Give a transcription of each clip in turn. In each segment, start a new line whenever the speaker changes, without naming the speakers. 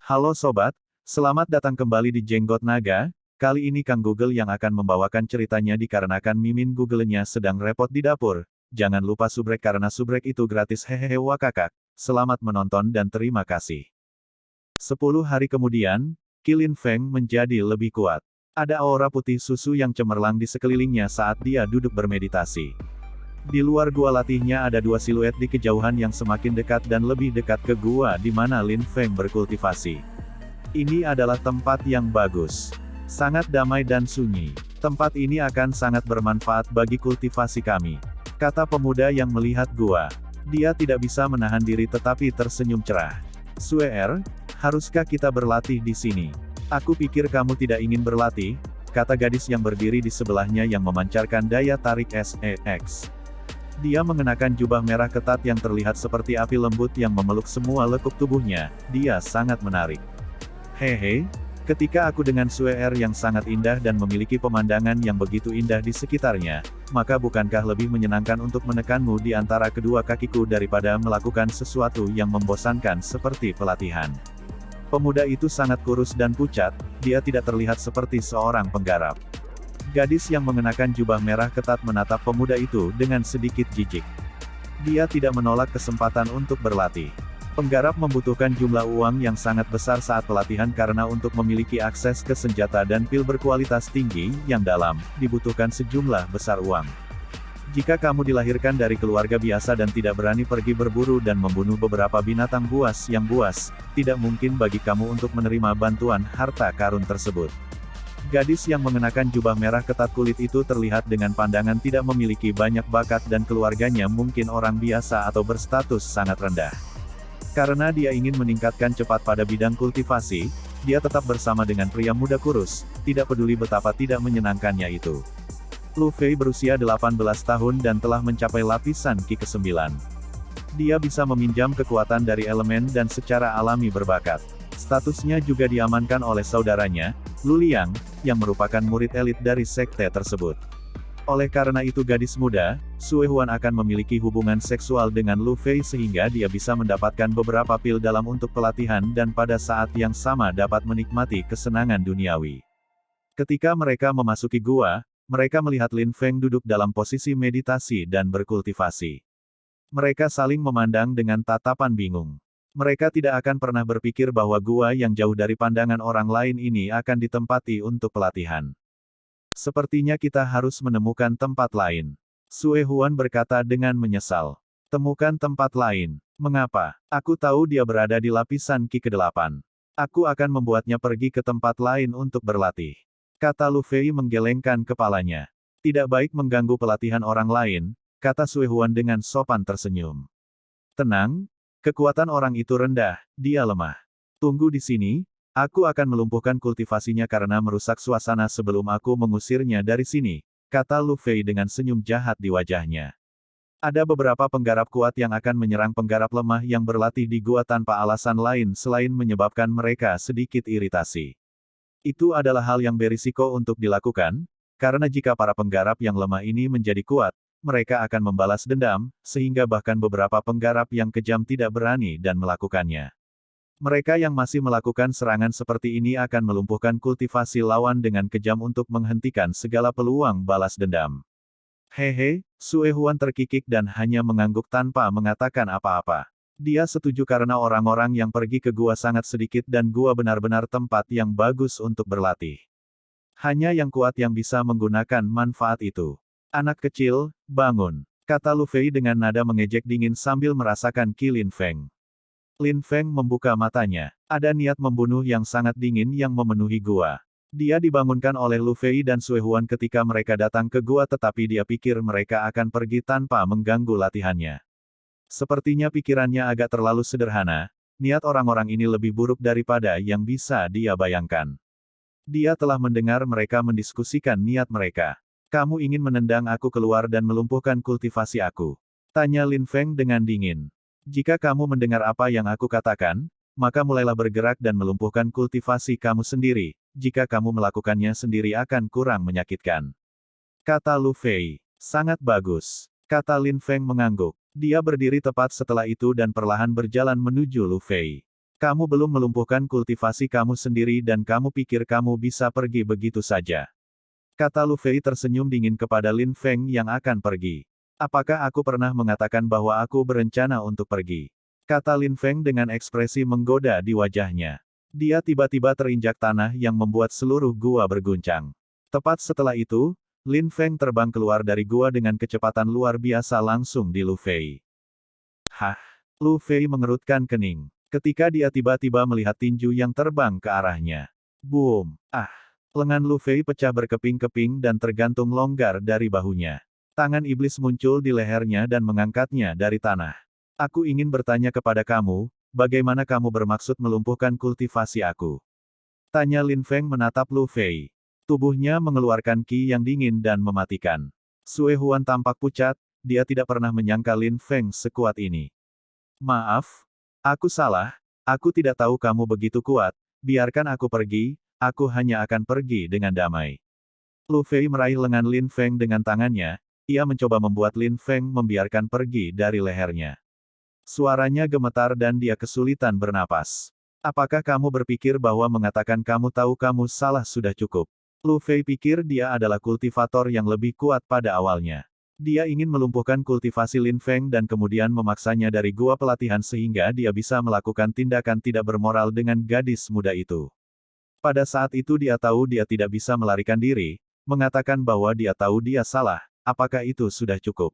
Halo sobat, selamat datang kembali di Jenggot Naga. Kali ini Kang Google yang akan membawakan ceritanya dikarenakan Mimin Google-nya sedang repot di dapur. Jangan lupa subrek karena subrek itu gratis hehehe wakakak. Selamat menonton dan terima kasih. 10 hari kemudian, Qilin Feng menjadi lebih kuat. Ada aura putih susu yang cemerlang di sekelilingnya saat dia duduk bermeditasi. Di luar gua latihnya ada dua siluet di kejauhan yang semakin dekat dan lebih dekat ke gua di mana Lin Feng berkultivasi. Ini adalah tempat yang bagus. Sangat damai dan sunyi. Tempat ini akan sangat bermanfaat bagi kultivasi kami. Kata pemuda yang melihat gua. Dia tidak bisa menahan diri tetapi tersenyum cerah. Suer, haruskah kita berlatih di sini? Aku pikir kamu tidak ingin berlatih, kata gadis yang berdiri di sebelahnya yang memancarkan daya tarik SEX. Dia mengenakan jubah merah ketat yang terlihat seperti api lembut yang memeluk semua lekuk tubuhnya. Dia sangat menarik. Hehe, ketika aku dengan Suer yang sangat indah dan memiliki pemandangan yang begitu indah di sekitarnya, maka bukankah lebih menyenangkan untuk menekanmu di antara kedua kakiku daripada melakukan sesuatu yang membosankan seperti pelatihan. Pemuda itu sangat kurus dan pucat, dia tidak terlihat seperti seorang penggarap. Gadis yang mengenakan jubah merah ketat menatap pemuda itu dengan sedikit jijik. Dia tidak menolak kesempatan untuk berlatih. Penggarap membutuhkan jumlah uang yang sangat besar saat pelatihan karena untuk memiliki akses ke senjata dan pil berkualitas tinggi, yang dalam, dibutuhkan sejumlah besar uang. Jika kamu dilahirkan dari keluarga biasa dan tidak berani pergi berburu dan membunuh beberapa binatang buas yang buas, tidak mungkin bagi kamu untuk menerima bantuan harta karun tersebut. Gadis yang mengenakan jubah merah ketat kulit itu terlihat dengan pandangan tidak memiliki banyak bakat dan keluarganya mungkin orang biasa atau berstatus sangat rendah. Karena dia ingin meningkatkan cepat pada bidang kultivasi, dia tetap bersama dengan pria muda kurus, tidak peduli betapa tidak menyenangkannya itu. Lu Fei berusia 18 tahun dan telah mencapai lapisan Qi ke-9. Dia bisa meminjam kekuatan dari elemen dan secara alami berbakat. Statusnya juga diamankan oleh saudaranya, Lu Liang, yang merupakan murid elit dari sekte tersebut. Oleh karena itu gadis muda, Sue Huan akan memiliki hubungan seksual dengan Lu Fei sehingga dia bisa mendapatkan beberapa pil dalam untuk pelatihan dan pada saat yang sama dapat menikmati kesenangan duniawi. Ketika mereka memasuki gua, mereka melihat Lin Feng duduk dalam posisi meditasi dan berkultivasi. Mereka saling memandang dengan tatapan bingung. Mereka tidak akan pernah berpikir bahwa gua yang jauh dari pandangan orang lain ini akan ditempati untuk pelatihan. Sepertinya kita harus menemukan tempat lain. Sue Huan berkata dengan menyesal. Temukan tempat lain. Mengapa? Aku tahu dia berada di lapisan Qi ke-8. Aku akan membuatnya pergi ke tempat lain untuk berlatih. Kata Lu Fei menggelengkan kepalanya. Tidak baik mengganggu pelatihan orang lain, kata Sue Huan dengan sopan tersenyum. Tenang. Kekuatan orang itu rendah, dia lemah. Tunggu di sini, aku akan melumpuhkan kultivasinya karena merusak suasana sebelum aku mengusirnya dari sini, kata Lu Fei dengan senyum jahat di wajahnya. Ada beberapa penggarap kuat yang akan menyerang penggarap lemah yang berlatih di gua tanpa alasan lain selain menyebabkan mereka sedikit iritasi. Itu adalah hal yang berisiko untuk dilakukan, karena jika para penggarap yang lemah ini menjadi kuat, mereka akan membalas dendam, sehingga bahkan beberapa penggarap yang kejam tidak berani dan melakukannya. Mereka yang masih melakukan serangan seperti ini akan melumpuhkan kultivasi lawan dengan kejam untuk menghentikan segala peluang balas dendam. Hehe, Sue Huan terkikik dan hanya mengangguk tanpa mengatakan apa-apa. Dia setuju karena orang-orang yang pergi ke gua sangat sedikit dan gua benar-benar tempat yang bagus untuk berlatih. Hanya yang kuat yang bisa menggunakan manfaat itu. Anak kecil, bangun, kata Lu Fei dengan nada mengejek dingin sambil merasakan Qi Lin Feng. Lin Feng membuka matanya. Ada niat membunuh yang sangat dingin yang memenuhi gua. Dia dibangunkan oleh Lu Fei dan Sue Huan ketika mereka datang ke gua tetapi dia pikir mereka akan pergi tanpa mengganggu latihannya. Sepertinya pikirannya agak terlalu sederhana, niat orang-orang ini lebih buruk daripada yang bisa dia bayangkan. Dia telah mendengar mereka mendiskusikan niat mereka. Kamu ingin menendang aku keluar dan melumpuhkan kultivasi aku? Tanya Lin Feng dengan dingin. Jika kamu mendengar apa yang aku katakan, maka mulailah bergerak dan melumpuhkan kultivasi kamu sendiri, jika kamu melakukannya sendiri akan kurang menyakitkan. Kata Lu Fei. Sangat bagus. Kata Lin Feng mengangguk. Dia berdiri tepat setelah itu dan perlahan berjalan menuju Lu Fei. Kamu belum melumpuhkan kultivasi kamu sendiri dan kamu pikir kamu bisa pergi begitu saja. Kata Lu Fei tersenyum dingin kepada Lin Feng yang akan pergi. Apakah aku pernah mengatakan bahwa aku berencana untuk pergi? Kata Lin Feng dengan ekspresi menggoda di wajahnya. Dia tiba-tiba terinjak tanah yang membuat seluruh gua berguncang. Tepat setelah itu, Lin Feng terbang keluar dari gua dengan kecepatan luar biasa langsung di Lu Fei. Hah? Lu Fei mengerutkan kening. Ketika dia tiba-tiba melihat tinju yang terbang ke arahnya. Boom! Ah! Lengan Lu Fei pecah berkeping-keping dan tergantung longgar dari bahunya. Tangan iblis muncul di lehernya dan mengangkatnya dari tanah. Aku ingin bertanya kepada kamu, bagaimana kamu bermaksud melumpuhkan kultivasi aku? Tanya Lin Feng menatap Lu Fei. Tubuhnya mengeluarkan ki yang dingin dan mematikan. Sue Huan tampak pucat, dia tidak pernah menyangka Lin Feng sekuat ini. Maaf, aku salah, aku tidak tahu kamu begitu kuat, biarkan aku pergi, aku hanya akan pergi dengan damai. Lu Fei meraih lengan Lin Feng dengan tangannya, ia mencoba membuat Lin Feng membiarkan pergi dari lehernya. Suaranya gemetar dan dia kesulitan bernapas. Apakah kamu berpikir bahwa mengatakan kamu tahu kamu salah sudah cukup? Lu Fei pikir dia adalah kultivator yang lebih kuat pada awalnya. Dia ingin melumpuhkan kultivasi Lin Feng dan kemudian memaksanya dari gua pelatihan sehingga dia bisa melakukan tindakan tidak bermoral dengan gadis muda itu. Pada saat itu dia tahu dia tidak bisa melarikan diri, mengatakan bahwa dia tahu dia salah, apakah itu sudah cukup?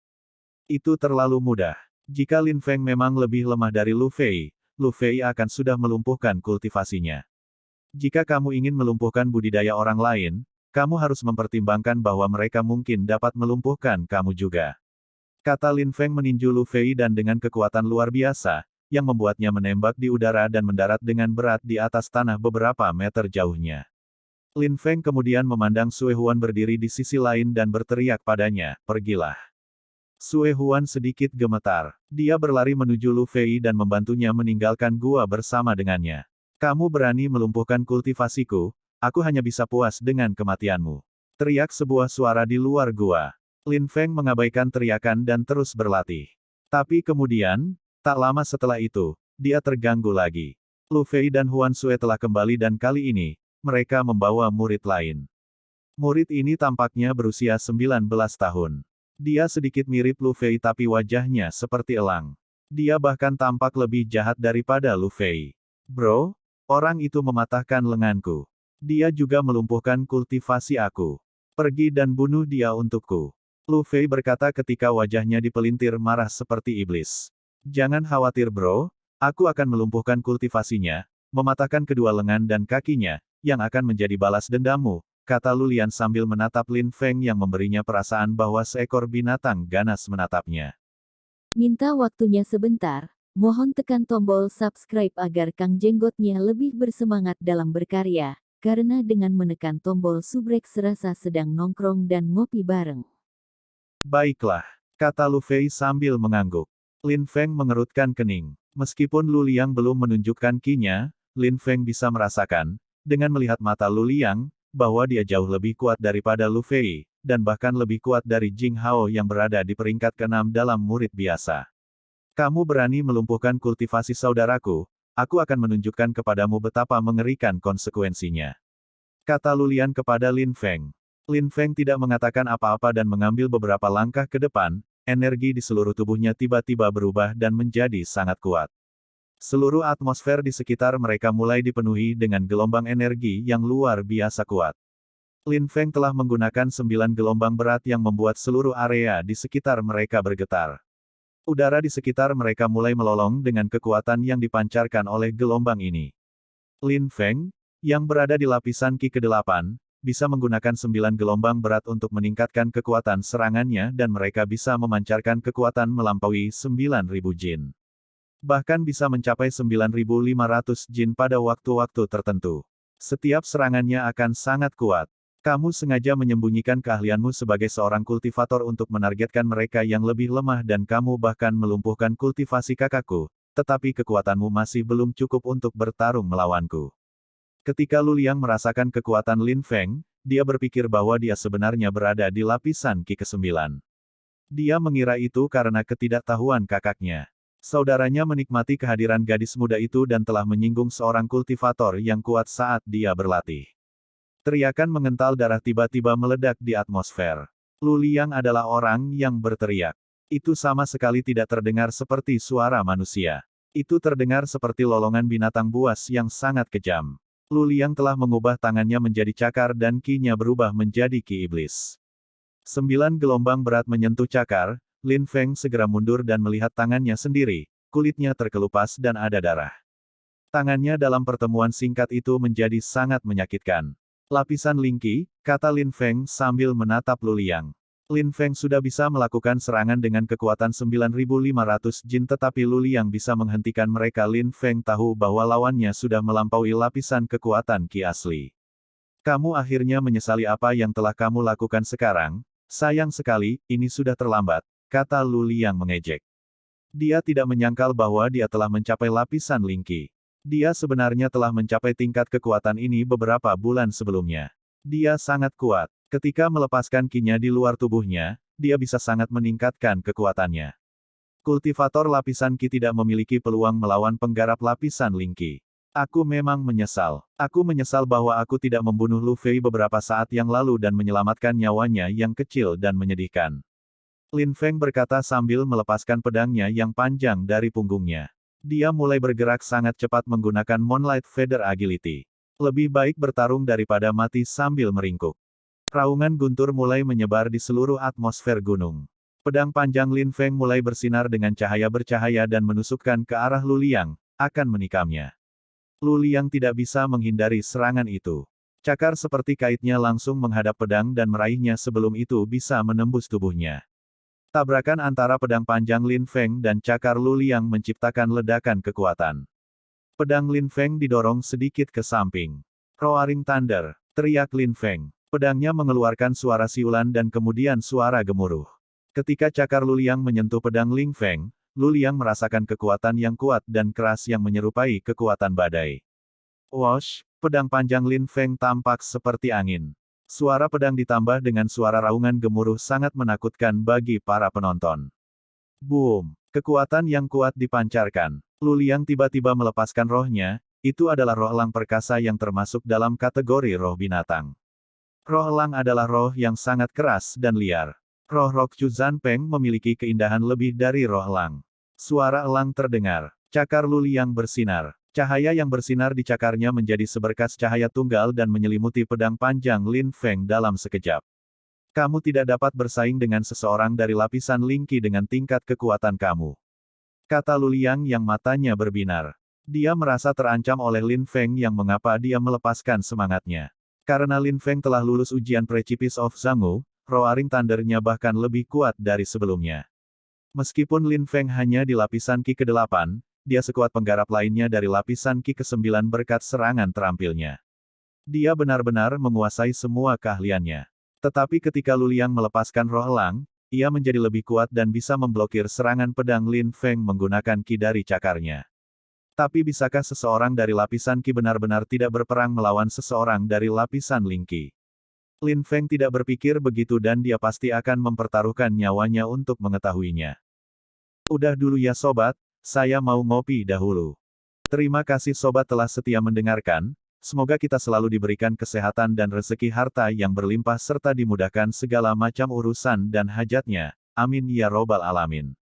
Itu terlalu mudah. Jika Lin Feng memang lebih lemah dari Lu Fei akan sudah melumpuhkan kultivasinya. Jika kamu ingin melumpuhkan budidaya orang lain, kamu harus mempertimbangkan bahwa mereka mungkin dapat melumpuhkan kamu juga. Kata Lin Feng meninju Lu Fei dan dengan kekuatan luar biasa, yang membuatnya menembak di udara dan mendarat dengan berat di atas tanah beberapa meter jauhnya. Lin Feng kemudian memandang Sue Huan berdiri di sisi lain dan berteriak padanya, pergilah. Sue Huan sedikit gemetar. Dia berlari menuju Lu Fei dan membantunya meninggalkan gua bersama dengannya. Kamu berani melumpuhkan kultivasiku, aku hanya bisa puas dengan kematianmu. Teriak sebuah suara di luar gua. Lin Feng mengabaikan teriakan dan terus berlatih. Tapi kemudian, tak lama setelah itu, dia terganggu lagi. Lu Fei dan Huan Sue telah kembali dan kali ini, mereka membawa murid lain. Murid ini tampaknya berusia 19 tahun. Dia sedikit mirip Lu Fei tapi wajahnya seperti elang. Dia bahkan tampak lebih jahat daripada Lu Fei. Bro, orang itu mematahkan lenganku. Dia juga melumpuhkan kultivasi aku. Pergi dan bunuh dia untukku. Lu Fei berkata ketika wajahnya dipelintir marah seperti iblis. Jangan khawatir bro, aku akan melumpuhkan kultivasinya, mematahkan kedua lengan dan kakinya, yang akan menjadi balas dendammu, kata Lulian sambil menatap Lin Feng yang memberinya perasaan bahwa seekor binatang ganas menatapnya.
Minta waktunya sebentar, mohon tekan tombol subscribe agar Kang Jenggotnya lebih bersemangat dalam berkarya. Karena dengan menekan tombol subrek serasa sedang nongkrong dan ngopi bareng.
Baiklah, kata Lu Fei sambil mengangguk. Lin Feng mengerutkan kening. Meskipun Lu Liang belum menunjukkan ki-nya, Lin Feng bisa merasakan, dengan melihat mata Lu Liang, bahwa dia jauh lebih kuat daripada Lu Fei, dan bahkan lebih kuat dari Jing Hao yang berada di peringkat ke-6 dalam murid biasa. Kamu berani melumpuhkan kultivasi saudaraku, aku akan menunjukkan kepadamu betapa mengerikan konsekuensinya. Kata Lulian kepada Lin Feng. Lin Feng tidak mengatakan apa-apa dan mengambil beberapa langkah ke depan, energi di seluruh tubuhnya tiba-tiba berubah dan menjadi sangat kuat. Seluruh atmosfer di sekitar mereka mulai dipenuhi dengan gelombang energi yang luar biasa kuat. Lin Feng telah menggunakan 9 gelombang berat yang membuat seluruh area di sekitar mereka bergetar. Udara di sekitar mereka mulai melolong dengan kekuatan yang dipancarkan oleh gelombang ini. Lin Feng, yang berada di lapisan Ki ke-8, bisa menggunakan 9 gelombang berat untuk meningkatkan kekuatan serangannya dan mereka bisa memancarkan kekuatan melampaui 9.000 jin. Bahkan bisa mencapai 9.500 jin pada waktu-waktu tertentu. Setiap serangannya akan sangat kuat. Kamu sengaja menyembunyikan keahlianmu sebagai seorang kultivator untuk menargetkan mereka yang lebih lemah dan kamu bahkan melumpuhkan kultivasi kakakku, tetapi kekuatanmu masih belum cukup untuk bertarung melawanku. Ketika Lu Liang merasakan kekuatan Lin Feng, dia berpikir bahwa dia sebenarnya berada di lapisan Ki ke-9. Dia mengira itu karena ketidaktahuan kakaknya. Saudaranya menikmati kehadiran gadis muda itu dan telah menyinggung seorang kultivator yang kuat saat dia berlatih. Teriakan mengental darah tiba-tiba meledak di atmosfer. Lu Liang adalah orang yang berteriak. Itu sama sekali tidak terdengar seperti suara manusia. Itu terdengar seperti lolongan binatang buas yang sangat kejam. Lu Liang telah mengubah tangannya menjadi cakar dan ki-nya berubah menjadi ki iblis. 9 gelombang berat menyentuh cakar, Lin Feng segera mundur dan melihat tangannya sendiri, kulitnya terkelupas dan ada darah. Tangannya dalam pertemuan singkat itu menjadi sangat menyakitkan. Lapisan Lingki, kata Lin Feng sambil menatap Lu Liang. Lin Feng sudah bisa melakukan serangan dengan kekuatan 9.500 jin tetapi Lu Liang bisa menghentikan mereka. Lin Feng tahu bahwa lawannya sudah melampaui lapisan kekuatan ki asli. Kamu akhirnya menyesali apa yang telah kamu lakukan sekarang? Sayang sekali, ini sudah terlambat, kata Lu Liang mengejek. Dia tidak menyangkal bahwa dia telah mencapai lapisan Lingki. Dia sebenarnya telah mencapai tingkat kekuatan ini beberapa bulan sebelumnya. Dia sangat kuat. Ketika melepaskan ki-nya di luar tubuhnya, dia bisa sangat meningkatkan kekuatannya. Kultivator lapisan ki tidak memiliki peluang melawan penggarap lapisan Lingki. Aku memang menyesal. Aku menyesal bahwa aku tidak membunuh Lu Fei beberapa saat yang lalu dan menyelamatkan nyawanya yang kecil dan menyedihkan. Lin Feng berkata sambil melepaskan pedangnya yang panjang dari punggungnya. Dia mulai bergerak sangat cepat menggunakan Moonlight Feather Agility. Lebih baik bertarung daripada mati sambil meringkuk. Raungan guntur mulai menyebar di seluruh atmosfer gunung. Pedang panjang Lin Feng mulai bersinar dengan cahaya bercahaya dan menusukkan ke arah Lu Liang, akan menikamnya. Lu Liang tidak bisa menghindari serangan itu. Cakar seperti kaitnya langsung menghadap pedang dan meraihnya sebelum itu bisa menembus tubuhnya. Tabrakan antara pedang panjang Lin Feng dan cakar Lu Liang menciptakan ledakan kekuatan. Pedang Lin Feng didorong sedikit ke samping. Roaring Thunder, teriak Lin Feng. Pedangnya mengeluarkan suara siulan dan kemudian suara gemuruh. Ketika cakar Lu Liang menyentuh pedang Lin Feng, Lu Liang merasakan kekuatan yang kuat dan keras yang menyerupai kekuatan badai. Wosh, pedang panjang Lin Feng tampak seperti angin. Suara pedang ditambah dengan suara raungan gemuruh sangat menakutkan bagi para penonton. Boom! Kekuatan yang kuat dipancarkan. Lu Liang tiba-tiba melepaskan rohnya, itu adalah roh elang perkasa yang termasuk dalam kategori roh binatang. Roh elang adalah roh yang sangat keras dan liar. Roh Rokju Zanpeng memiliki keindahan lebih dari roh elang. Suara elang terdengar. Cakar Lu Liang bersinar. Cahaya yang bersinar di cakarnya menjadi seberkas cahaya tunggal dan menyelimuti pedang panjang Lin Feng dalam sekejap. Kamu tidak dapat bersaing dengan seseorang dari lapisan Lingki dengan tingkat kekuatan kamu. Kata Lu Liang yang matanya berbinar. Dia merasa terancam oleh Lin Feng yang mengapa dia melepaskan semangatnya. Karena Lin Feng telah lulus ujian Precipice of Zhanggu, Roaring Thunder-nya bahkan lebih kuat dari sebelumnya. Meskipun Lin Feng hanya di lapisan Ki ke-8, dia sekuat penggarap lainnya dari lapisan Ki ke-9 berkat serangan terampilnya. Dia benar-benar menguasai semua keahliannya. Tetapi ketika Lu Liang melepaskan roh elang, ia menjadi lebih kuat dan bisa memblokir serangan pedang Lin Feng menggunakan Ki dari cakarnya. Tapi bisakah seseorang dari lapisan Ki benar-benar tidak berperang melawan seseorang dari lapisan Lingki? Lin Feng tidak berpikir begitu dan dia pasti akan mempertaruhkan nyawanya untuk mengetahuinya. Udah dulu ya sobat, saya mau ngopi dahulu. Terima kasih sobat telah setia mendengarkan, semoga kita selalu diberikan kesehatan dan rezeki harta yang berlimpah serta dimudahkan segala macam urusan dan hajatnya. Amin ya robbal alamin.